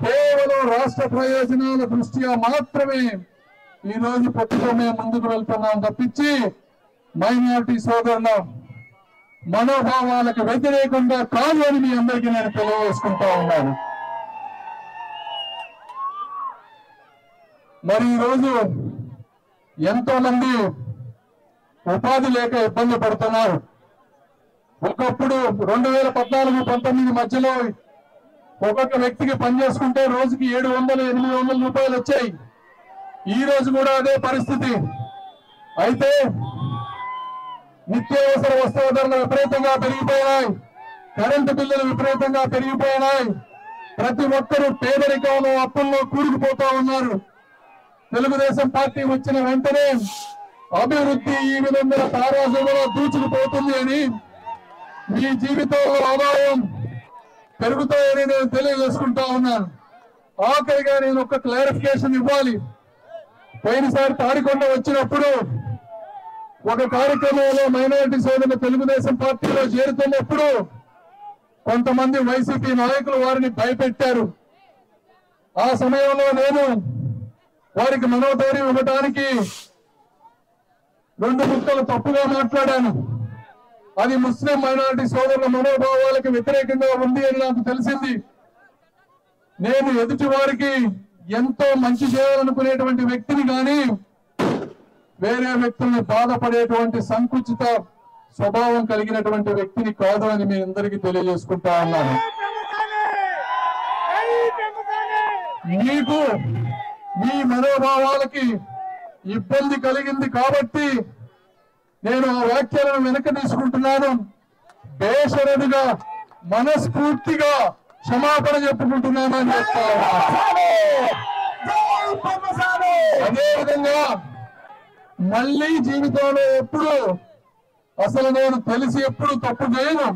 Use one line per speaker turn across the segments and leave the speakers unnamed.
కేవలం రాష్ట్ర ప్రయోజనాల దృష్ట్యా మాత్రమే ఈ రోజు పొత్తుతో మేము ముందుకు వెళ్తున్నాం తప్పించి మైనారిటీ సోదరుల మనోభావాలకు వ్యతిరేకంగా కాదు అని మీ అందరికీ నేను తెలియజేసుకుంటా ఉన్నాను. మరి ఈరోజు ఎంతో మంది ఉపాధి లేక ఇబ్బంది పడుతున్నారు. ఒకప్పుడు 2014-19 మధ్యలో ఒక్కొక్క వ్యక్తికి పనిచేసుకుంటే రోజుకి 700-800 రూపాయలు వచ్చాయి. ఈ రోజు కూడా అదే పరిస్థితి. అయితే నిత్యావసర వస్తువుల ధరలు విపరీతంగా పెరిగిపోయినాయి, కరెంటు బిల్లులు విపరీతంగా పెరిగిపోయినాయి. ప్రతి ఒక్కరూ పేదరికంలో అప్పుల్లో కూరుకుపోతా ఉన్నారు. తెలుగుదేశం పార్టీ వచ్చిన వెంటనే అభివృద్ధి ఈ విధంగా తారాజులో దూచుకుపోతుంది అని, మీ జీవితంలో ఆదాయం పెరుగుతాయని నేను తెలియజేసుకుంటా ఉన్నాను. ఆఖరిగా నేను ఒక క్లారిఫికేషన్ ఇవ్వాలి. పోయినసారి తాడికొండ వచ్చినప్పుడు ఒక కార్యక్రమంలో మైనారిటీ సోదరులు తెలుగుదేశం పార్టీలో చేరుతున్నప్పుడు కొంతమంది వైసీపీ నాయకులు వారిని భయపెట్టారు. ఆ సమయంలో నేను వారికి మనోధైర్యం ఇవ్వడానికి 2 ముక్కలు తప్పుగా మాట్లాడాను. అది ముస్లిం మైనారిటీ సోదరుల మనోభావాలకు వ్యతిరేకంగా ఉంది అని నాకు తెలిసింది. నేను ఎదుటి వారికి ఎంతో మంచి చేయాలనుకునేటువంటి వ్యక్తిని కానీ వేరే వ్యక్తుల్ని బాధపడేటువంటి సంకుచిత స్వభావం కలిగినటువంటి వ్యక్తిని కాదు అని మీ అందరికీ తెలియజేసుకుంటా ఉన్నాను. మీకు మీ మనోభావాలకి ఇబ్బంది కలిగింది కాబట్టి నేను ఆ వ్యాఖ్యలను వెనక్కి తీసుకుంటున్నాను. బేషరతుగా మనస్ఫూర్తిగా క్షమాపణ చెప్పుకుంటున్నానని చెప్తాను. అదేవిధంగా మళ్ళీ జీవితంలో ఎప్పుడు అసలు నేను తెలిసి ఎప్పుడు తప్పు చేయను,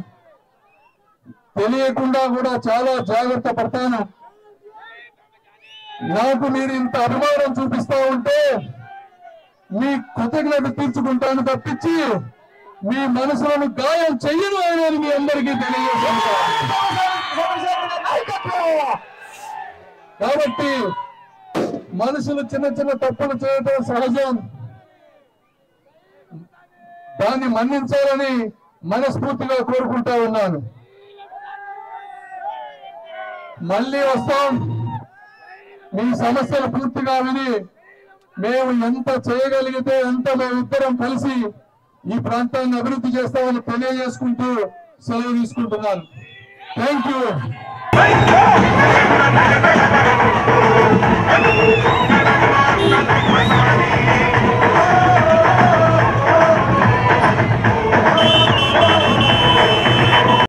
తెలియకుండా కూడా చాలా జాగ్రత్త పడతాను. నాకు మీరు ఇంత అభిమానం చూపిస్తా ఉంటే మీ కృతజ్ఞత తీర్చుకుంటాను తప్పించి మీ మనసులను గాయం చెయ్యను అని మీ అందరికీ తెలియజేస్తాను. కాబట్టి మనుషులు చిన్న చిన్న తప్పులు చేయడం సహజం, దాన్ని మన్నించాలని మనస్ఫూర్తిగా కోరుకుంటా ఉన్నాను. మళ్ళీ వస్తాం, మీ సమస్యలు పూర్తిగా విని మేము ఎంత చేయగలిగితే ఎంత మేమిద్దరం కలిసి ఈ ప్రాంతాన్ని అభివృద్ధి చేస్తామని తెలియజేసుకుంటూ సెలవు తీసుకుంటున్నాను. Thank you.